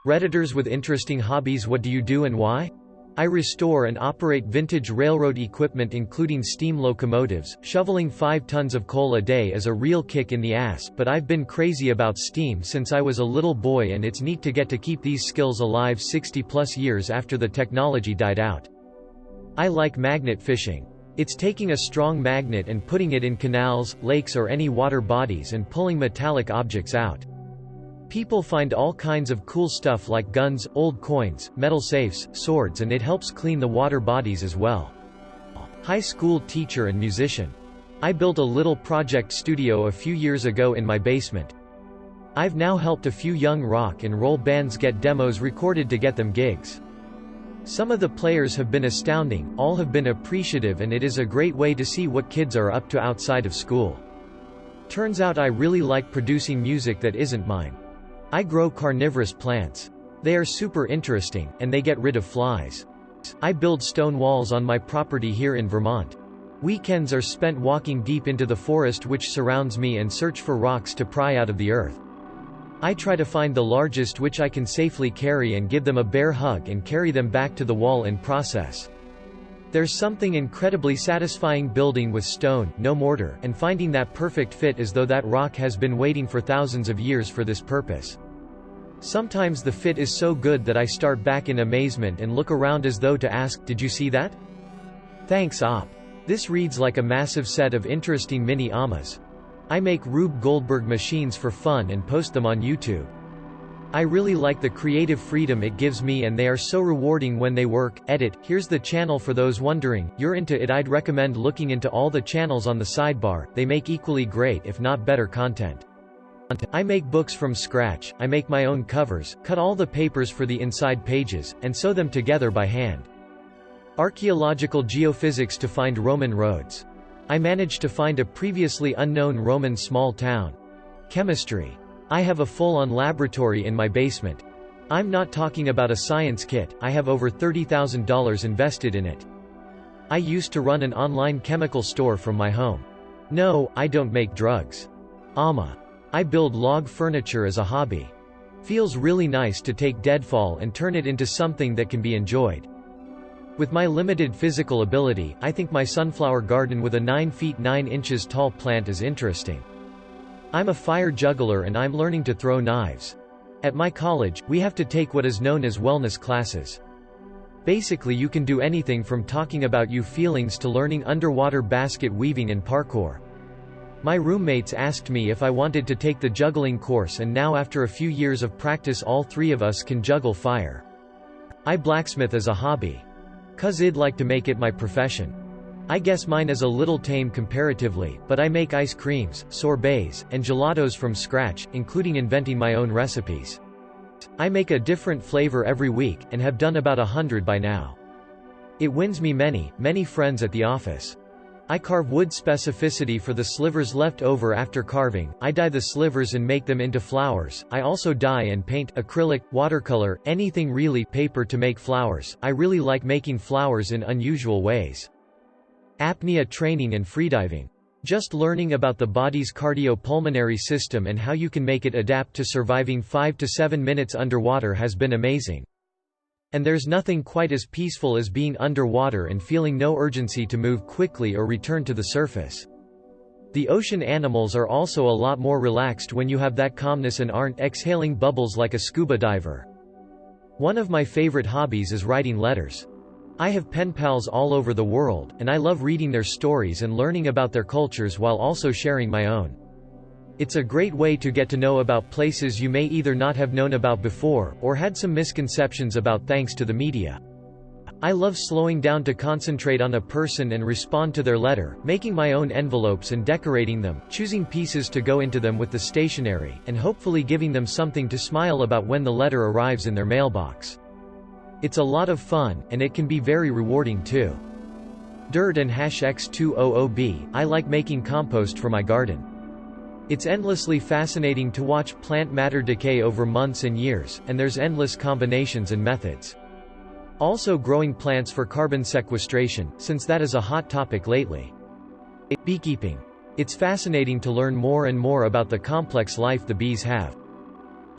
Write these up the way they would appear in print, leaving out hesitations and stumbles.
Redditors with interesting hobbies. What do you do and why? I restore and operate vintage railroad equipment including steam locomotives. Shoveling 5 tons of coal a day is a real kick in the ass, but I've been crazy about steam since I was a little boy, and it's neat to get to keep these skills alive 60+ years after the technology died out. I like magnet fishing. It's taking a strong magnet and putting it in canals, lakes or any water bodies and pulling metallic objects out. People find all kinds of cool stuff like guns, old coins, metal safes, swords, and it helps clean the water bodies as well. High school teacher and musician. I built a little project studio a few years ago in my basement. I've now helped a few young rock and roll bands get demos recorded to get them gigs. Some of the players have been astounding, all have been appreciative, and it is a great way to see what kids are up to outside of school. Turns out I really like producing music that isn't mine. I grow carnivorous plants. They are super interesting, and they get rid of flies. I build stone walls on my property here in Vermont. Weekends are spent walking deep into the forest which surrounds me and search for rocks to pry out of the earth. I try to find the largest which I can safely carry and give them a bear hug and carry them back to the wall in process. There's something incredibly satisfying building with stone, no mortar, and finding that perfect fit as though that rock has been waiting for thousands of years for this purpose. Sometimes the fit is so good that I start back in amazement and look around as though to ask, "Did you see that? Thanks op." This reads like a massive set of interesting mini amas. I make Rube Goldberg machines for fun and post them on YouTube. I really like the creative freedom it gives me, and they are so rewarding when they work. Edit. Here's the channel for those wondering. You're into it, I'd recommend looking into all the channels on the sidebar. They make equally great if not better content. I make books from scratch. I make my own covers, cut all the papers for the inside pages, and sew them together by hand. Archaeological geophysics to find Roman roads. I managed to find a previously unknown Roman small town. Chemistry. I have a full-on laboratory in my basement. I'm not talking about a science kit, I have over $30,000 invested in it. I used to run an online chemical store from my home. No, I don't make drugs. I build log furniture as a hobby. Feels really nice to take deadfall and turn it into something that can be enjoyed. With my limited physical ability, I think my sunflower garden with a 9 feet 9 inches tall plant is interesting. I'm a fire juggler and I'm learning to throw knives. At my college, we have to take what is known as wellness classes. Basically you can do anything from talking about your feelings to learning underwater basket weaving and parkour. My roommates asked me if I wanted to take the juggling course, and now after a few years of practice all 3 of us can juggle fire. I blacksmith as a hobby. 'Cause I'd like to make it my profession. I guess mine is a little tame comparatively, but I make ice creams, sorbets, and gelatos from scratch, including inventing my own recipes. I make a different flavor every week, and have done about 100 by now. It wins me many, many friends at the office. I carve wood specificity for the slivers left over after carving. I dye the slivers and make them into flowers. I also dye and paint, acrylic, watercolor, anything really, paper to make flowers. I really like making flowers in unusual ways. Apnea training and freediving. Just learning about the body's cardiopulmonary system and how you can make it adapt to surviving 5 to 7 minutes underwater has been amazing. And there's nothing quite as peaceful as being underwater and feeling no urgency to move quickly or return to the surface. The ocean animals are also a lot more relaxed when you have that calmness and aren't exhaling bubbles like a scuba diver. One of my favorite hobbies is writing letters. I have pen pals all over the world, and I love reading their stories and learning about their cultures while also sharing my own. It's a great way to get to know about places you may either not have known about before, or had some misconceptions about thanks to the media. I love slowing down to concentrate on a person and respond to their letter, making my own envelopes and decorating them, choosing pieces to go into them with the stationery, and hopefully giving them something to smile about when the letter arrives in their mailbox. It's a lot of fun, and it can be very rewarding too. Dirt and #X200B, I like making compost for my garden. It's endlessly fascinating to watch plant matter decay over months and years, and there's endless combinations and methods. Also growing plants for carbon sequestration, since that is a hot topic lately. Beekeeping. It's fascinating to learn more and more about the complex life the bees have.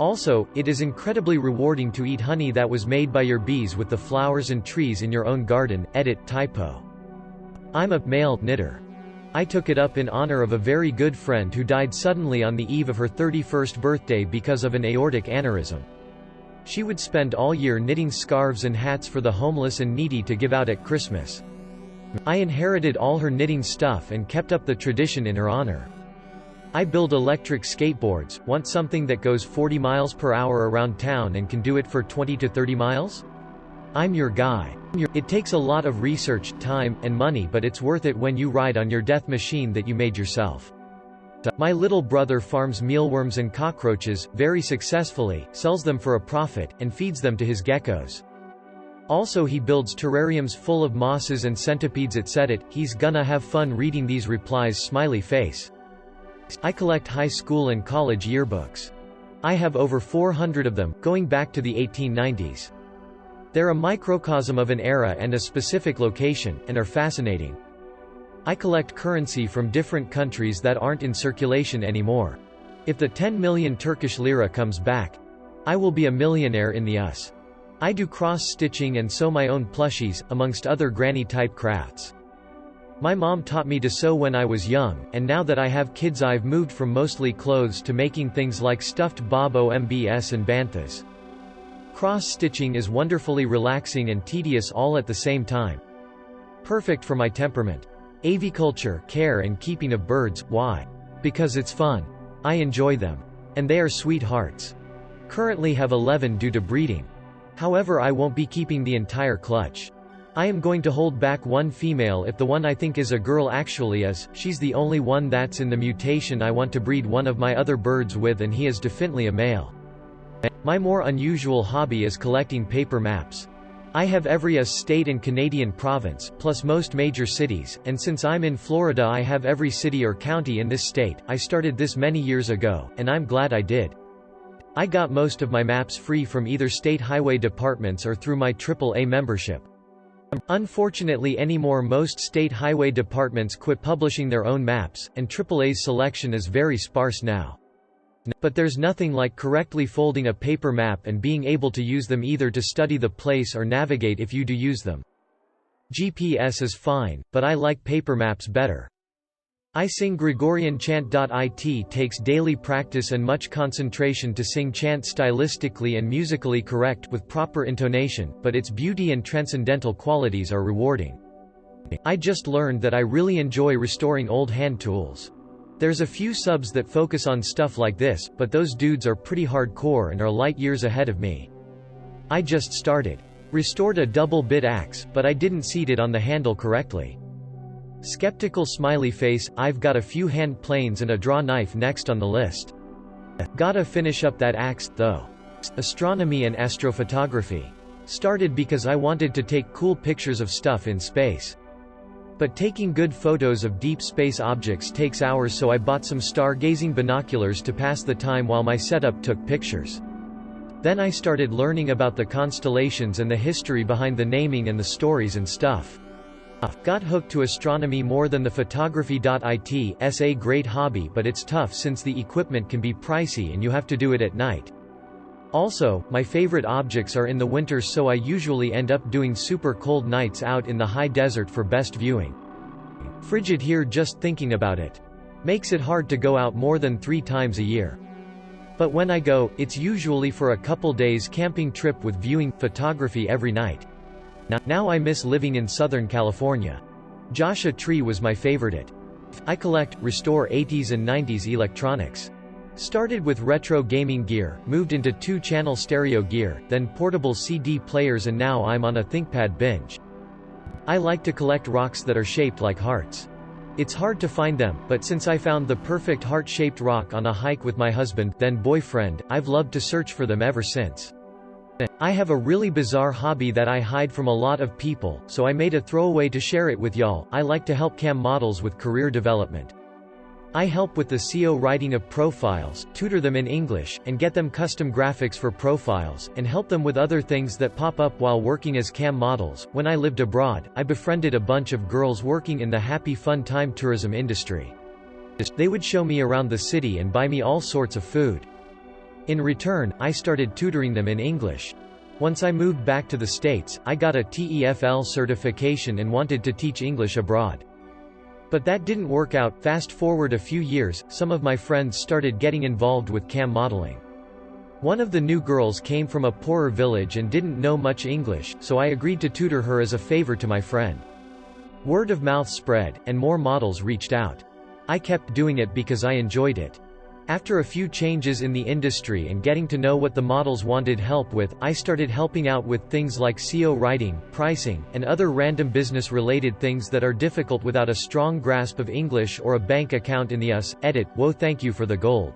Also, it is incredibly rewarding to eat honey that was made by your bees with the flowers and trees in your own garden. Edit typo. I'm a male knitter. I took it up in honor of a very good friend who died suddenly on the eve of her 31st birthday because of an aortic aneurysm. She would spend all year knitting scarves and hats for the homeless and needy to give out at Christmas. I inherited all her knitting stuff and kept up the tradition in her honor. I build electric skateboards. Want something that goes 40 miles per hour around town and can do it for 20 to 30 miles? I'm your guy. It takes a lot of research, time, and money, but it's worth it when you ride on your death machine that you made yourself. My little brother farms mealworms and cockroaches, very successfully, sells them for a profit, and feeds them to his geckos. Also, he builds terrariums full of mosses and centipedes, etc. He's gonna have fun reading these replies. Smiley face. I collect high school and college yearbooks. I have over 400 of them, going back to the 1890s. They're a microcosm of an era and a specific location, and are fascinating. I collect currency from different countries that aren't in circulation anymore. If the 10 million Turkish lira comes back, I will be a millionaire in the US. I do cross-stitching and sew my own plushies, amongst other granny-type crafts. My mom taught me to sew when I was young, and now that I have kids I've moved from mostly clothes to making things like stuffed bombs and banthas. Cross-stitching is wonderfully relaxing and tedious all at the same time. Perfect for my temperament. Aviculture, care and keeping of birds. Why? Because it's fun. I enjoy them. And they are sweethearts. Currently have 11 due to breeding. However, I won't be keeping the entire clutch. I am going to hold back one female if the one I think is a girl actually is. She's the only one that's in the mutation I want to breed one of my other birds with, and he is definitely a male. My more unusual hobby is collecting paper maps. I have every state and Canadian province, plus most major cities, and since I'm in Florida I have every city or county in this state. I started this many years ago, and I'm glad I did. I got most of my maps free from either state highway departments or through my AAA membership. Unfortunately anymore most state highway departments quit publishing their own maps, and AAA's selection is very sparse now. But there's nothing like correctly folding a paper map and being able to use them either to study the place or navigate if you do use them. GPS is fine, but I like paper maps better. I sing Gregorian chant. It takes daily practice and much concentration to sing chant stylistically and musically correct with proper intonation, but its beauty and transcendental qualities are rewarding. I just learned that I really enjoy restoring old hand tools. There's a few subs that focus on stuff like this, but those dudes are pretty hardcore and are light years ahead of me. I just started. Restored a double-bit axe, but I didn't seat it on the handle correctly. Skeptical smiley face. I've got a few hand planes and a draw knife next on the list. Gotta finish up that axe, though. Astronomy and astrophotography. Started because I wanted to take cool pictures of stuff in space. But taking good photos of deep space objects takes hours, so I bought some stargazing binoculars to pass the time while my setup took pictures. Then I started learning about the constellations and the history behind the naming and the stories and stuff. Got hooked to astronomy more than the photography. It's a great hobby, but it's tough since the equipment can be pricey and you have to do it at night. Also, my favorite objects are in the winter, so I usually end up doing super cold nights out in the high desert for best viewing. Frigid here just thinking about it. Makes it hard to go out more than 3 times a year. But when I go, it's usually for a couple days camping trip with viewing photography every night. Now I miss living in Southern California. Joshua Tree was my favorite. I collect, restore 80s and 90s electronics. Started with retro gaming gear, moved into 2-channel stereo gear, then portable CD players, and now I'm on a ThinkPad binge. I like to collect rocks that are shaped like hearts. It's hard to find them, but since I found the perfect heart-shaped rock on a hike with my husband, then boyfriend, I've loved to search for them ever since. I have a really bizarre hobby that I hide from a lot of people, so I made a throwaway to share it with y'all. I like to help cam models with career development. I help with the SEO writing of profiles, tutor them in English, and get them custom graphics for profiles, and help them with other things that pop up while working as cam models. When I lived abroad, I befriended a bunch of girls working in the happy fun time tourism industry. They would show me around the city and buy me all sorts of food. In return, I started tutoring them in English. Once I moved back to the States, I got a TEFL certification and wanted to teach English abroad. But that didn't work out. Fast forward a few years, some of my friends started getting involved with cam modeling. One of the new girls came from a poorer village and didn't know much English, so I agreed to tutor her as a favor to my friend. Word of mouth spread, and more models reached out. I kept doing it because I enjoyed it. After a few changes in the industry and getting to know what the models wanted help with, I started helping out with things like SEO writing, pricing, and other random business-related things that are difficult without a strong grasp of English or a bank account in the US. Edit. Whoa, thank you for the gold.